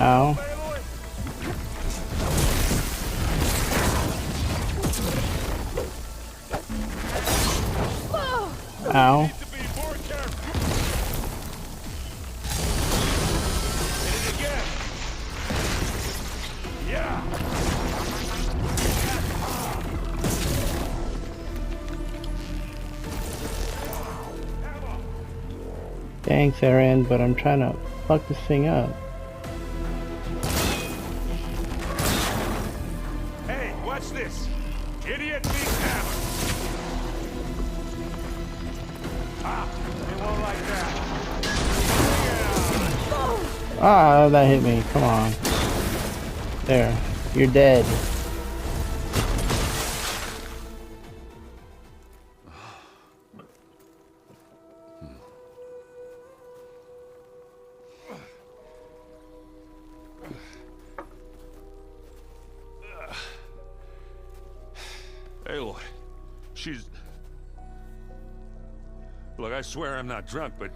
Ow. Ow. Thanks, Aaron, but I'm trying to fuck this thing up. Hey, watch this! Idiot meets hammer! Ah, they won't like that. Ah, that hit me. Come on. There. You're dead. Aloy, she's... Look, I swear I'm not drunk, but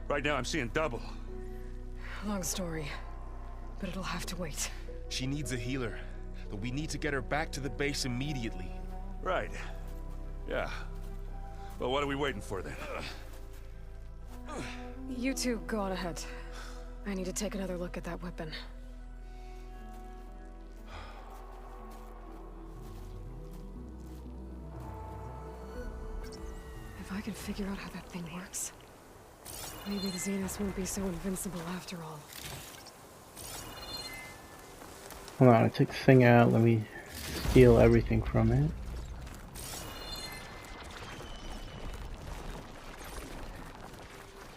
right now I'm seeing double. Long story, but it'll have to wait. She needs a healer, but we need to get her back to the base immediately. Right. Yeah. Well, what are we waiting for then? You two go on ahead. I need to take another look at that weapon. If I can figure out how that thing works, maybe the Zeniths won't be so invincible after all. Hold on, I took the thing out. Let me steal everything from it.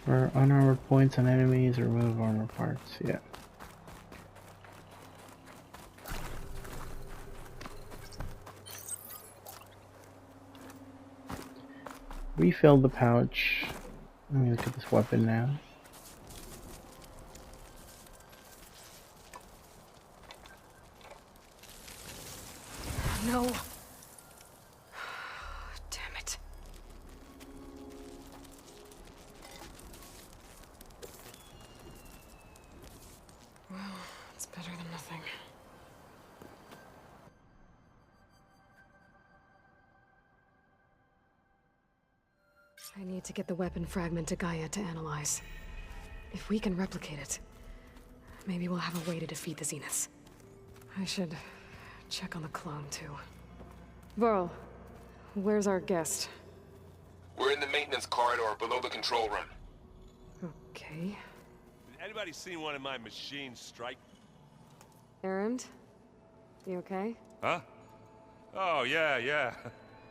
For unarmored points on enemies, remove armor parts. Yeah. Refill the pouch. Let me look at this weapon now. No. Damn it. Well, it's better than nothing. I need to get the weapon fragment to Gaia to analyze. If we can replicate it, maybe we'll have a way to defeat the Zeniths. I should check on the clone, too. Varl, where's our guest? We're in the maintenance corridor below the control room. Okay. Anybody seen one of my machines strike? Errand? You okay? Huh? Oh, yeah.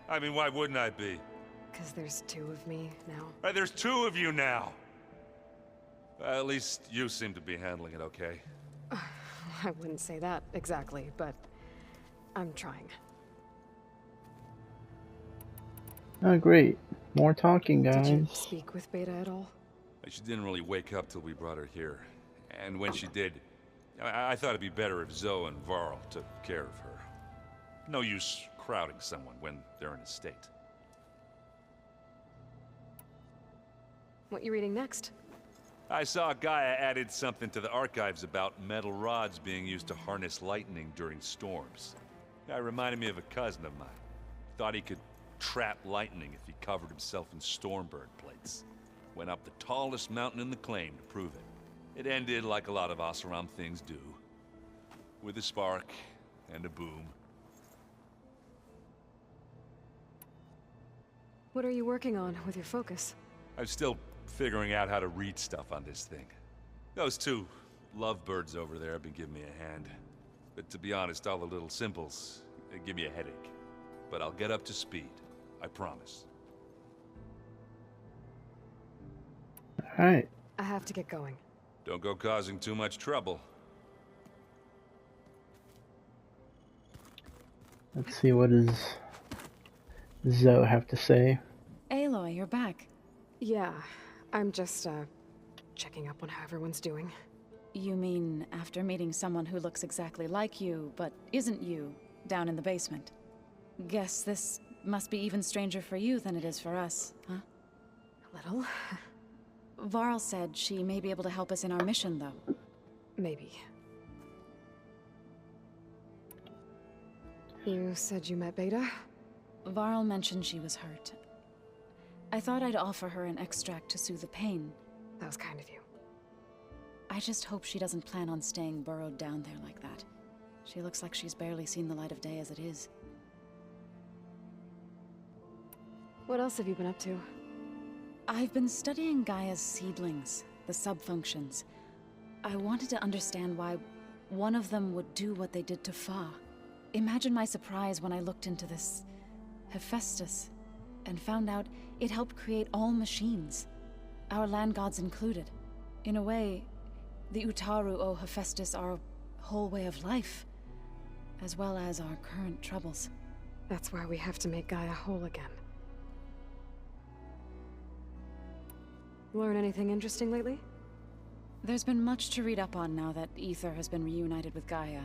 I mean, why wouldn't I be? Because there's two of me now. Right, there's two of you now. At least you seem to be handling it okay. I wouldn't say that exactly, but I'm trying. Oh, great. More talking, Did you guys. speak with Beta at all? She didn't really wake up till we brought her here. And when she did, I thought it'd be better if Zoe and Varl took care of her. No use crowding someone when they're in a state. What you reading next? I saw Gaia added something to the archives about metal rods being used to harness lightning during storms. That reminded me of a cousin of mine. Thought he could trap lightning if he covered himself in stormbird plates. Went up the tallest mountain in the claim to prove it. It ended like a lot of Oseram things do. With a spark and a boom. What are you working on with your focus? I'm still figuring out how to read stuff on this thing. Those two lovebirds over there have been giving me a hand. But to be honest, all the little symbols, they give me a headache. But I'll get up to speed. I promise. Alright. I have to get going. Don't go causing too much trouble. Let's see, what does Zoe have to say? Aloy, you're back. Yeah, I'm just, checking up on how everyone's doing. You mean after meeting someone who looks exactly like you, but isn't you, down in the basement? Guess this must be even stranger for you than it is for us, huh? A little. Varl said she may be able to help us in our mission, though. Maybe. You said you met Beta? Varl mentioned she was hurt. I thought I'd offer her an extract to soothe the pain. That was kind of you. I just hope she doesn't plan on staying burrowed down there like that. She looks like she's barely seen the light of day as it is. What else have you been up to? I've been studying Gaia's seedlings, the subfunctions. I wanted to understand why one of them would do what they did to Fa. Imagine my surprise when I looked into this Hephaestus and found out it helped create all machines, our land gods included. In a way, the Utaru owe Hephaestus our whole way of life, as well as our current troubles. That's why we have to make Gaia whole again. Learn anything interesting lately? There's been much to read up on now that Ether has been reunited with Gaia.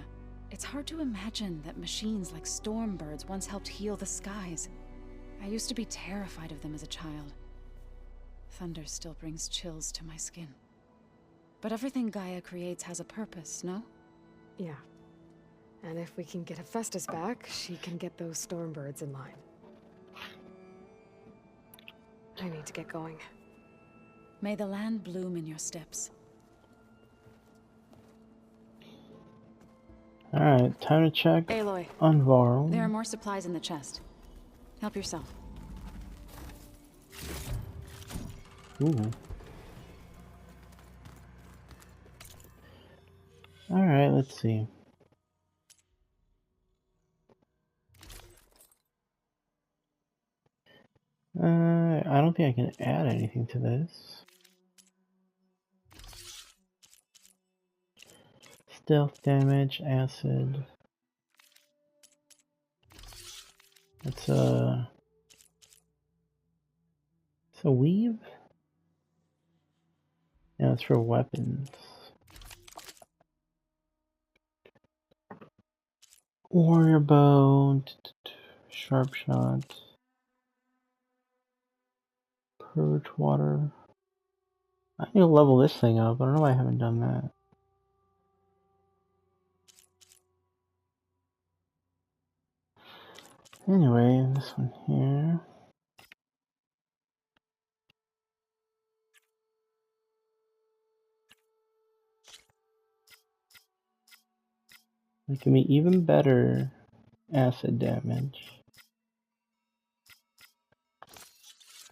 It's hard to imagine that machines like stormbirds once helped heal the skies. I used to be terrified of them as a child. Thunder still brings chills to my skin. But everything Gaia creates has a purpose, no? Yeah. And if we can get Hephaestus back, she can get those stormbirds in line. I need to get going. May the land bloom in your steps. Alright, time to check Aloy. on Varl. There are more supplies in the chest. Help yourself. Ooh. Alright, let's see. I don't think I can add anything to this. Stealth damage, acid. It's a weave? Yeah, it's for weapons. Warrior bow, sharp shot, purge water. I need to level this thing up. I don't know why I haven't done that. Anyway, this one here. It can be even better acid damage.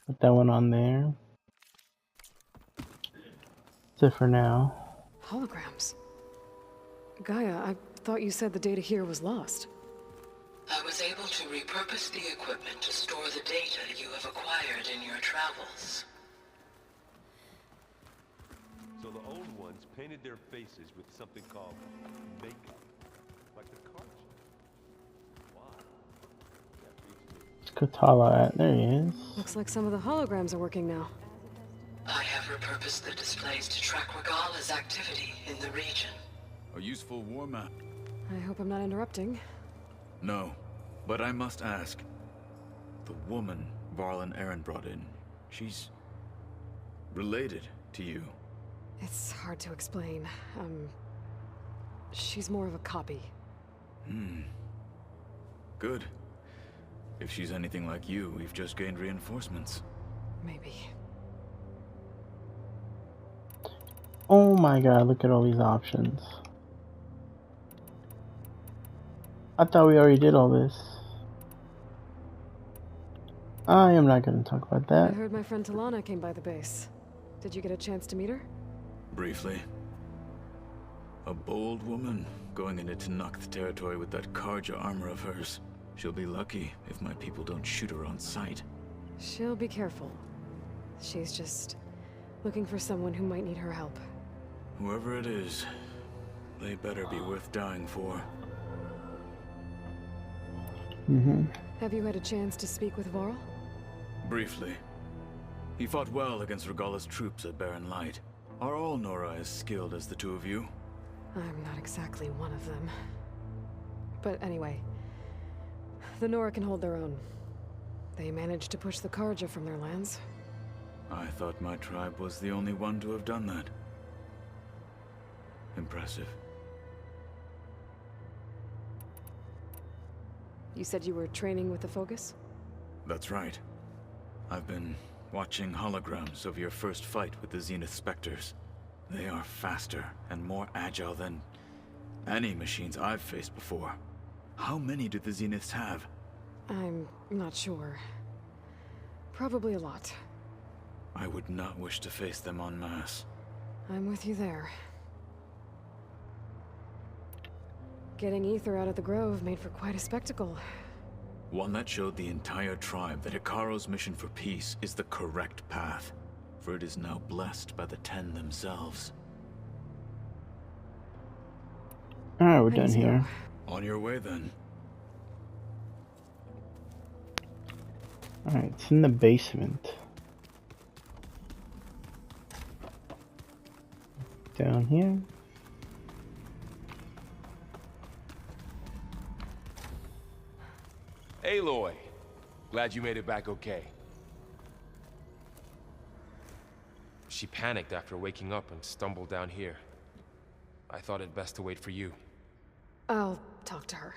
Put that one on there. That's it for now. Holograms. Gaia, I thought you said the data here was lost. I was able to repurpose the equipment to store the data you have acquired in your travels. So the old ones painted their faces with something called makeup. Like the cards. Wow. Where's Katala at? There he is. Looks like some of the holograms are working now. I have repurposed the displays to track Regala's activity in the region. A useful war map. I hope I'm not interrupting. No, but I must ask. The woman Varl and Aaron brought in, she's related to you. It's hard to explain. She's more of a copy. Good. If she's anything like you, we've just gained reinforcements. Maybe. Oh my god, look at all these options. I thought we already did all this. I am not going to talk about I that. heard my friend Talana came by the base. Did you get a chance to meet her? Briefly. A bold woman going into Tanakh territory with that Karja armor of hers. She'll be lucky if my people don't shoot her on sight. She'll be careful. She's just looking for someone who might need her help. Whoever it is, they better be worth dying for. Have you had a chance to speak with Varl? Briefly. He fought well against Regala's troops at Barren Light. Are all Nora as skilled as the two of you? I'm not exactly one of them. But anyway, the Nora can hold their own. They managed to push the Karja from their lands. I thought my tribe was the only one to have done that. Impressive. You said you were training with the Focus? That's right. I've been watching holograms of your first fight with the Zenith Spectres. They are faster and more agile than any machines I've faced before. How many do the Zeniths have? I'm not sure. Probably a lot. I would not wish to face them en masse. I'm with you there. Getting Ether out of the Grove made for quite a spectacle. One that showed the entire tribe that Hikaru's mission for peace is the correct path, for it is now blessed by the Ten themselves. Alright, we're done here. On your way then. Alright, it's in the basement. Down here. Aloy, glad you made it back okay. She panicked after waking up and stumbled down here. I thought it best to wait for you. I'll talk to her.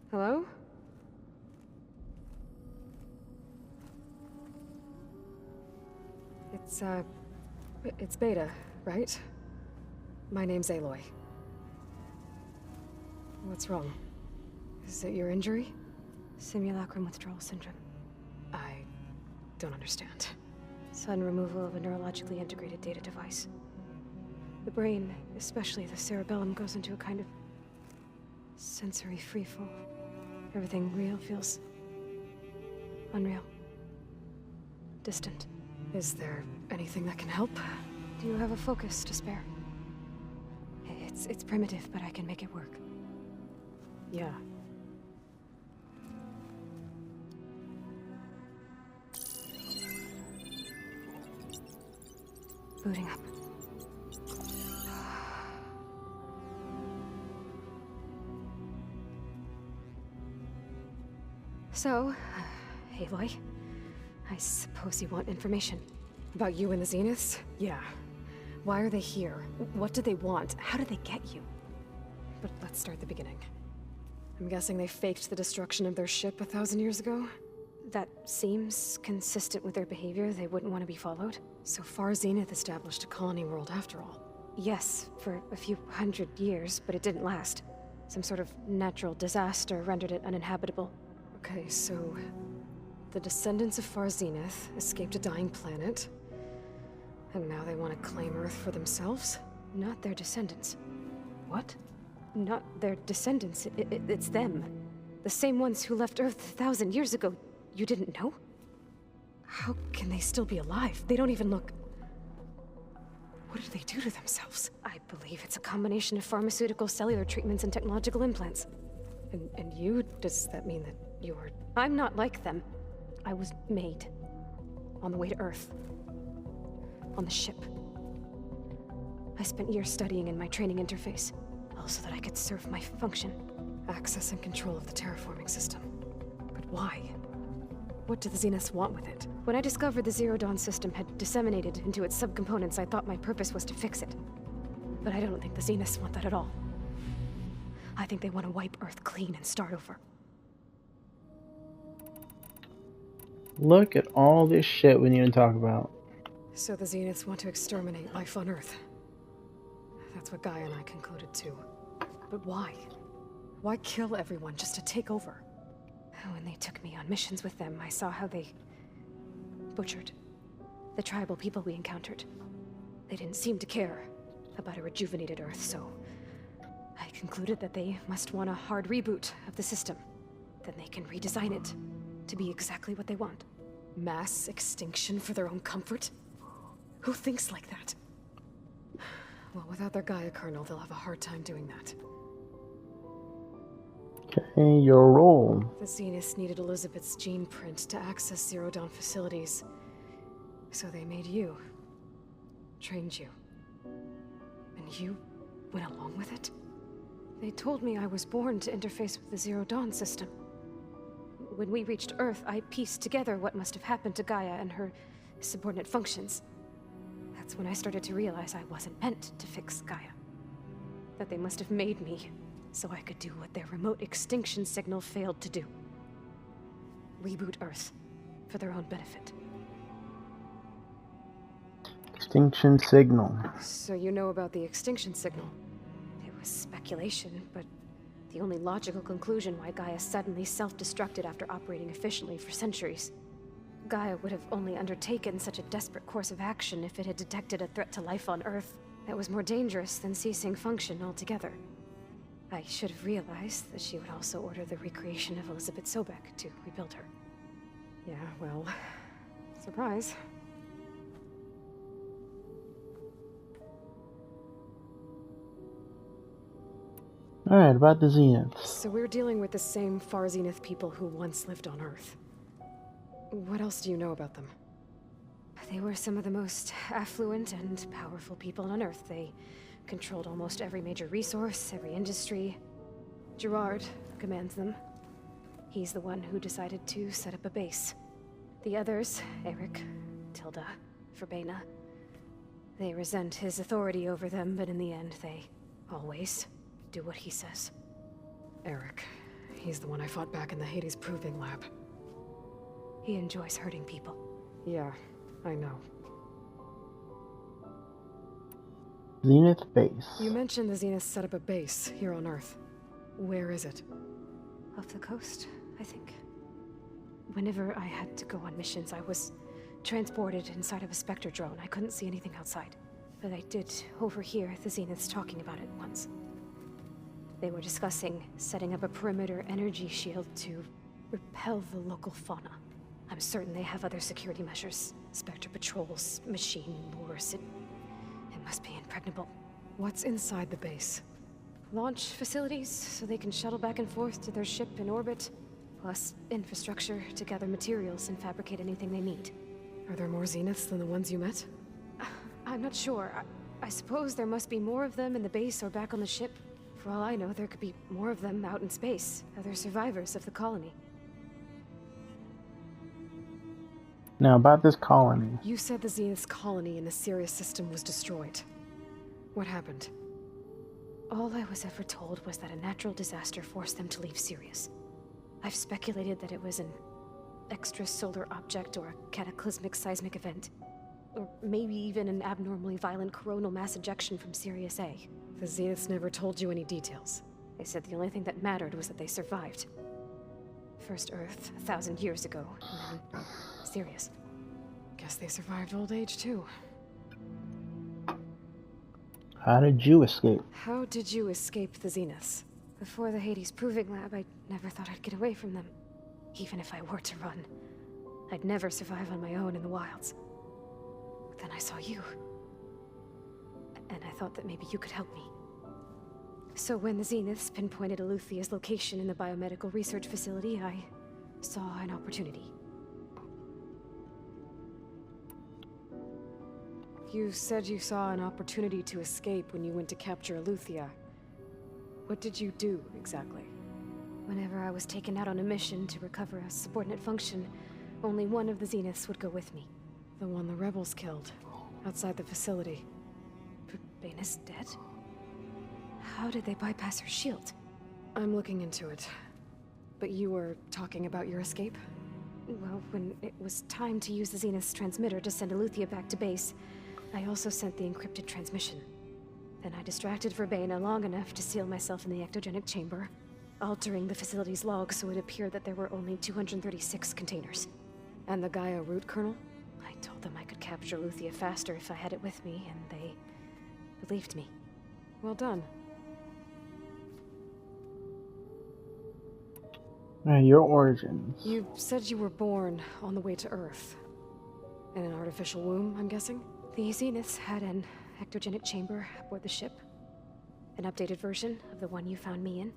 Hello? It's Beta, right? My name's Aloy. What's wrong? Is it your injury? Simulacrum withdrawal syndrome. I don't understand. Sudden removal of a neurologically integrated data device. The brain, especially the cerebellum, goes into a kind of sensory freefall. Everything real feels unreal. Distant. Is there anything that can help? Do you have a focus to spare? It's primitive, but I can make it work. Yeah. Booting up. So, Aloy, I suppose you want information. About you and the Zeniths? Yeah. Why are they here? What do they want? How did they get you? But let's start at the beginning. I'm guessing they faked the destruction of their ship 1,000 years ago? That seems consistent with their behavior. They wouldn't want to be followed. So far, Zenith established a colony world after all. Yes, for a few hundred years, but it didn't last. Some sort of natural disaster rendered it uninhabitable. Okay, so the descendants of Far Zenith escaped a dying planet, and now they want to claim Earth for themselves? Not their descendants. What? Not their descendants. It's them. The same ones who left Earth 1,000 years ago. You didn't know? How can they still be alive? They don't even look... What did they do to themselves? I believe it's a combination of pharmaceutical, cellular treatments, and technological implants. And you? Does that mean that you're... I'm not like them. I was made. On the way to Earth. On the ship. I spent years studying in my training interface, all so that I could serve my function. Access and control of the terraforming system. But why? What do the Zeniths want with it? When I discovered the Zero Dawn system had disseminated into its subcomponents, I thought my purpose was to fix it. But I don't think the Zeniths want that at all. I think they want to wipe Earth clean and start over. Look at all this shit we need to talk about. So the Zeniths want to exterminate life on Earth. That's what Gaia and I concluded too. But why? Why kill everyone just to take over? When they took me on missions with them, I saw how they butchered the tribal people we encountered. They didn't seem to care about a rejuvenated Earth, so I concluded that they must want a hard reboot of the system. Then they can redesign it to be exactly what they want. Mass extinction for their own comfort? Who thinks like that? Well, without their Gaia kernel, they'll have a hard time doing that. Okay, your role. The Zeniths needed Elizabeth's gene print to access Zero Dawn facilities. So they made you. Trained you. And you went along with it? They told me I was born to interface with the Zero Dawn system. When we reached Earth, I pieced together what must have happened to Gaia and her subordinate functions. That's when I started to realize I wasn't meant to fix Gaia. That they must have made me, so I could do what their remote extinction signal failed to do. Reboot Earth, for their own benefit. Extinction signal. So you know about the extinction signal? It was speculation, but the only logical conclusion why Gaia suddenly self-destructed after operating efficiently for centuries. Gaia would have only undertaken such a desperate course of action if it had detected a threat to life on Earth that was more dangerous than ceasing function altogether. I should have realized that she would also order the recreation of Elizabeth Sobek to rebuild her. Yeah, well, surprise. Alright, about the Zeniths. So we're dealing with the same Far Zenith people who once lived on Earth. What else do you know about them? They were some of the most affluent and powerful people on Earth. They controlled almost every major resource, every industry. Gerard commands them. He's the one who decided to set up a base. The others, Eric, Tilda, Verbena, they resent his authority over them, but in the end, they always do what he says. Eric. He's the one I fought back in the Hades Proving Lab. He enjoys hurting people. Yeah, I know. Zenith base. You mentioned the Zenith set up a base here on Earth. Where is it? Off the coast, I think. Whenever I had to go on missions, I was transported inside of a Spectre drone. I couldn't see anything outside. But I did overhear the Zeniths talking about it once. They were discussing setting up a perimeter energy shield to repel the local fauna. I'm certain they have other security measures. Spectre patrols, machine lures. It must be impregnable. What's inside the base? Launch facilities, so they can shuttle back and forth to their ship in orbit. Plus, infrastructure to gather materials and fabricate anything they need. Are there more Zeniths than the ones you met? I'm not sure. I suppose there must be more of them in the base or back on the ship. For all I know, there could be more of them out in space. Other survivors of the colony. Now about this colony. You said the Zenith's colony in the Sirius system was destroyed. What happened? All I was ever told was that a natural disaster forced them to leave Sirius. I've speculated that it was an extrasolar object or a cataclysmic seismic event. Or maybe even an abnormally violent coronal mass ejection from Sirius A. The Zeniths never told you any details. They said the only thing that mattered was that they survived. First Earth, 1,000 years ago, and then Sirius. Guess they survived old age too. How did you escape? How did you escape the Zeniths? Before the Hades Proving Lab, I never thought I'd get away from them. Even if I were to run, I'd never survive on my own in the wilds. But then I saw you. And I thought that maybe you could help me. So when the Zeniths pinpointed Eluthia's location in the biomedical research facility, I saw an opportunity. You said you saw an opportunity to escape when you went to capture Eluthia. What did you do, exactly? Whenever I was taken out on a mission to recover a subordinate function, only one of the Zeniths would go with me. The one the rebels killed, outside the facility. Verbena's dead? How did they bypass her shield? I'm looking into it. But you were talking about your escape? Well, when it was time to use the Zenith's transmitter to send Eluthia back to base, I also sent the encrypted transmission. Then I distracted Verbena long enough to seal myself in the ectogenic chamber, altering the facility's log so it appeared that there were only 236 containers. And the Gaia root kernel? I told them I could capture Eluthia faster if I had it with me, and they believed me. Well done. Your origins. You said you were born on the way to Earth. In an artificial womb, I'm guessing? The Zeniths had an ectogenic chamber aboard the ship. An updated version of the one you found me in.